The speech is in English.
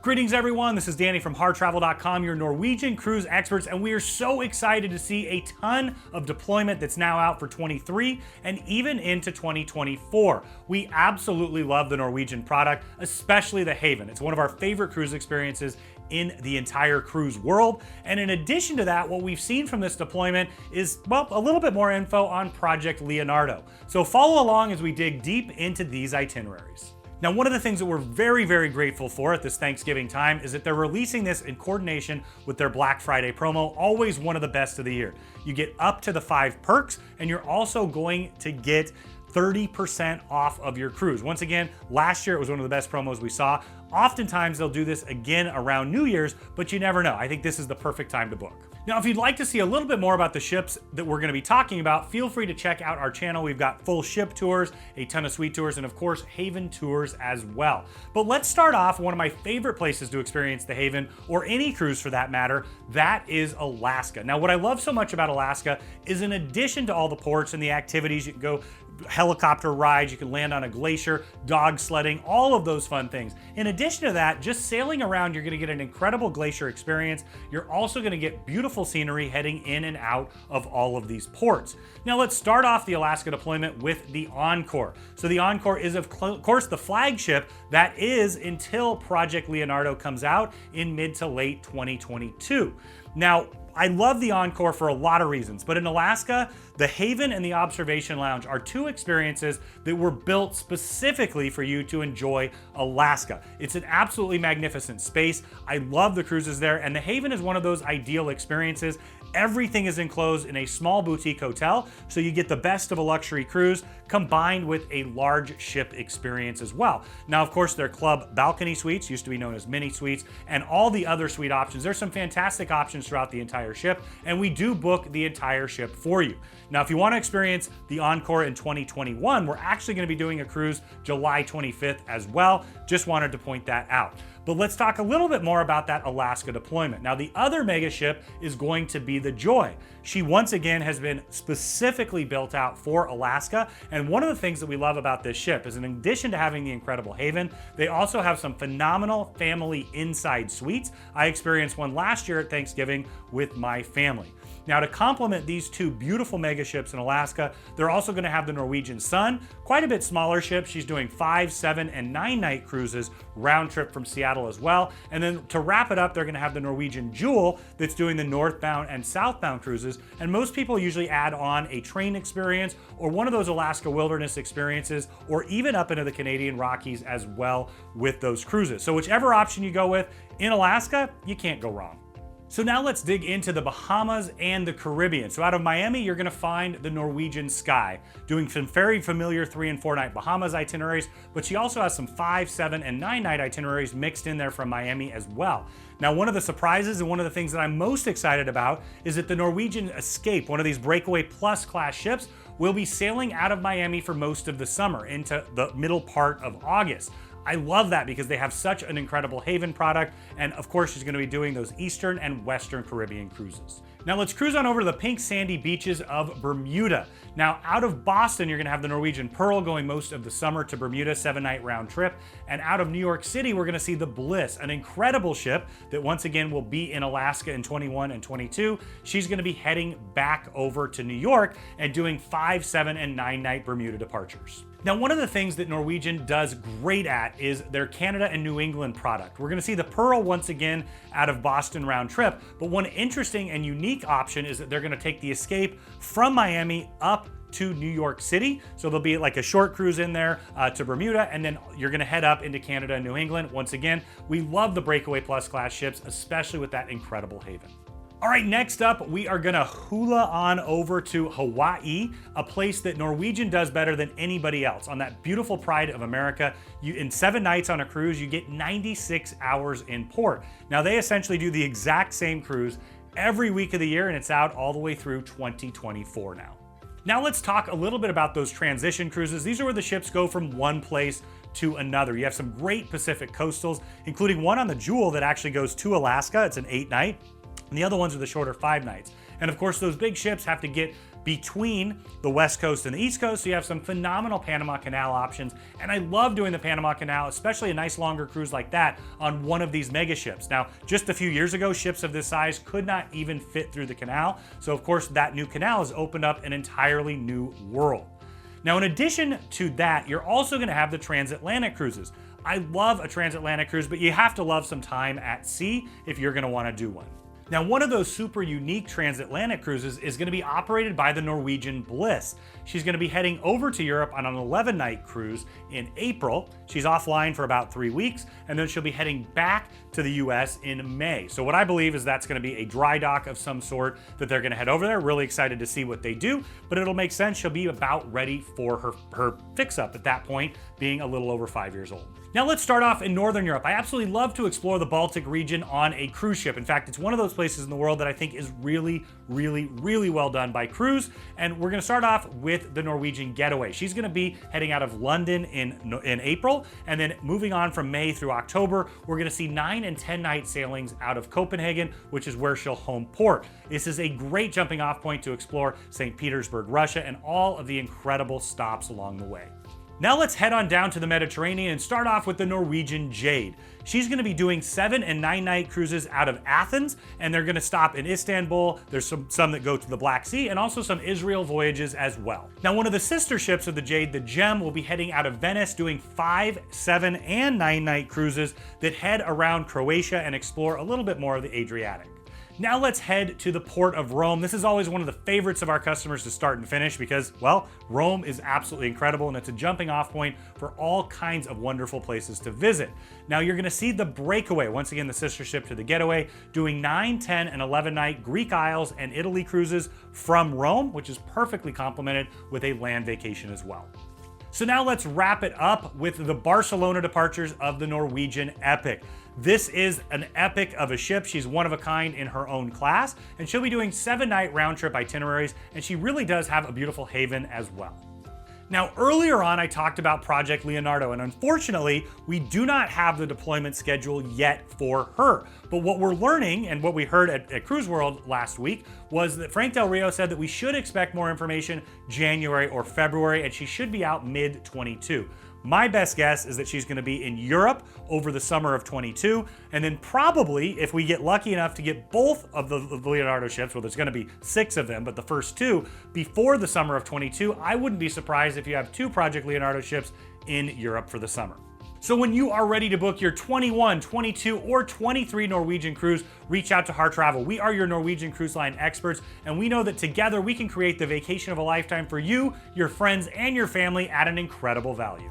Greetings everyone, this is Danny from HarrTravel.com, your Norwegian cruise experts, and we are so excited to see a ton of deployment that's now out for 23 and even into 2024. We absolutely love the Norwegian product, especially the Haven. It's one of our favorite cruise experiences in the entire cruise world. And in addition to that, what we've seen from this deployment is, well, a little bit more info on Project Leonardo. So follow along as we dig deep into these itineraries. Now, one of the things that we're very, very grateful for at this Thanksgiving time is that they're releasing this in coordination with their Black Friday promo, always one of the best of the year. You get up to the 5 perks, and you're also going to get 30% off of your cruise. Once again, last year it was one of the best promos we saw. Oftentimes they'll do this again around New Year's, but you never know. I think this is the perfect time to book. Now, if you'd like to see a little bit more about the ships that we're going to be talking about, feel free to check out our channel. We've got full ship tours, a ton of suite tours, and of course, Haven tours as well. But let's start off one of my favorite places to experience the Haven, or any cruise for that matter, that is Alaska. Now, what I love so much about Alaska is in addition to all the ports and the activities, you can go helicopter rides, you can land on a glacier, dog sledding, all of those fun things. In addition to that, just sailing around, you're gonna get an incredible glacier experience. You're also gonna get beautiful scenery heading in and out of all of these ports. Now let's start off the Alaska deployment with the Encore. So the Encore is of course the flagship that is until Project Leonardo comes out in mid to late 2022. Now, I love the Encore for a lot of reasons, but in Alaska, the Haven and the Observation Lounge are two experiences that were built specifically for you to enjoy Alaska. It's an absolutely magnificent space. I love the cruises there, and the Haven is one of those ideal experiences. Everything is enclosed in a small boutique hotel, so you get the best of a luxury cruise combined with a large ship experience as well. Now, of course, their club balcony suites, used to be known as mini suites, and all the other suite options. There's some fantastic options throughout the entire ship, and we do book the entire ship for you. Now, if you want to experience the Encore in 2021, we're actually going to be doing a cruise July 25th as well. Just wanted to point that out. But let's talk a little bit more about that Alaska deployment. Now, the other mega ship is going to be the Joy. She once again has been specifically built out for Alaska. And one of the things that we love about this ship is in addition to having the incredible Haven, they also have some phenomenal family inside suites. I experienced one last year at Thanksgiving with my family. Now, to complement these two beautiful mega ships in Alaska, they're also going to have the Norwegian Sun, quite a bit smaller ship. She's doing 5, 7, and 9 night cruises round trip from Seattle as well. And then to wrap it up, they're going to have the Norwegian Jewel that's doing the northbound and southbound cruises. And most people usually add on a train experience or one of those Alaska wilderness experiences, or even up into the Canadian Rockies as well with those cruises. So whichever option you go with in Alaska, you can't go wrong. So now let's dig into the Bahamas and the Caribbean. So out of Miami, you're gonna find the Norwegian Sky, doing some very familiar 3 and 4 night Bahamas itineraries, but she also has some 5, 7, and 9 night itineraries mixed in there from Miami as well. Now, one of the surprises and one of the things that I'm most excited about is that the Norwegian Escape, one of these Breakaway Plus class ships, will be sailing out of Miami for most of the summer into the middle part of August. I love that because they have such an incredible Haven product, and of course she's going to be doing those Eastern and Western Caribbean cruises. Now let's cruise on over to the pink sandy beaches of Bermuda. Now out of Boston, you're going to have the Norwegian Pearl going most of the summer to Bermuda, 7-night round trip, and out of New York City, we're going to see the Bliss, an incredible ship that once again will be in Alaska in 21 and 22. She's going to be heading back over to New York and doing 5, 7, and 9-night Bermuda departures. Now, one of the things that Norwegian does great at is their Canada and New England product. We're going to see the Pearl once again out of Boston round trip, but one interesting and unique option is that they're going to take the Escape from Miami up to New York City. So there'll be like a short cruise in there to Bermuda, and then you're going to head up into Canada and New England. Once again, we love the Breakaway Plus class ships, especially with that incredible Haven. All right, next up, we are gonna hula on over to Hawaii, a place that Norwegian does better than anybody else. On that beautiful Pride of America, in 7 nights on a cruise, you get 96 hours in port. Now, they essentially do the exact same cruise every week of the year, and it's out all the way through 2024 now. Now let's talk a little bit about those transition cruises. These are where the ships go from one place to another. You have some great Pacific coastals, including one on the Jewel that actually goes to Alaska. It's an 8-night. And the other ones are the shorter 5 nights. And of course, those big ships have to get between the West Coast and the East Coast, so you have some phenomenal Panama Canal options. And I love doing the Panama Canal, especially a nice longer cruise like that on one of these mega ships. Now, just a few years ago, ships of this size could not even fit through the canal. So of course, that new canal has opened up an entirely new world. Now, in addition to that, you're also gonna have the transatlantic cruises. I love a transatlantic cruise, but you have to love some time at sea if you're gonna wanna do one. Now, one of those super unique transatlantic cruises is going to be operated by the Norwegian Bliss. She's going to be heading over to Europe on an 11-night cruise in April. She's offline for about 3 weeks, and then she'll be heading back to the US in May. So what I believe is that's going to be a dry dock of some sort that they're going to head over there. Really excited to see what they do, but it'll make sense. She'll be about ready for her fix-up at that point, being a little over 5 years old. Now let's start off in Northern Europe. I absolutely love to explore the Baltic region on a cruise ship. In fact, it's one of those places in the world that I think is really, really, really well done by cruise. And we're gonna start off with the Norwegian Getaway. She's gonna be heading out of London in April, and then moving on from May through October, we're gonna see 9 and 10 night sailings out of Copenhagen, which is where she'll home port. This is a great jumping off point to explore St. Petersburg, Russia, and all of the incredible stops along the way. Now let's head on down to the Mediterranean and start off with the Norwegian Jade. She's going to be doing 7 and 9 night cruises out of Athens, and they're going to stop in Istanbul. There's some that go to the Black Sea, and also some Israel voyages as well. Now, one of the sister ships of the Jade, the Gem, will be heading out of Venice, doing 5, 7, and 9 night cruises that head around Croatia and explore a little bit more of the Adriatic. Now let's head to the port of Rome. This is always one of the favorites of our customers to start and finish because, well, Rome is absolutely incredible and it's a jumping off point for all kinds of wonderful places to visit. Now you're gonna see the Breakaway, once again the sister ship to the Getaway, doing 9, 10, and 11 night Greek Isles and Italy cruises from Rome, which is perfectly complemented with a land vacation as well. So now let's wrap it up with the Barcelona departures of the Norwegian Epic. This is an epic of a ship. She's one of a kind in her own class, and she'll be doing 7-night round trip itineraries, and she really does have a beautiful haven as well. Now, earlier on, I talked about Project Leonardo, and unfortunately, we do not have the deployment schedule yet for her. But what we're learning, and what we heard at Cruise World last week, was that Frank Del Rio said that we should expect more information January or February, and she should be out mid-22. My best guess is that she's going to be in Europe over the summer of 22, and then probably, if we get lucky enough to get both of the Leonardo ships, well, there's going to be 6 of them, but the first 2 before the summer of 22, I wouldn't be surprised if you have 2 Project Leonardo ships in Europe for the summer. So when you are ready to book your 21, 22, or 23 Norwegian cruise, reach out to Harr Travel. We are your Norwegian Cruise Line experts, and we know that together we can create the vacation of a lifetime for you, your friends, and your family at an incredible value.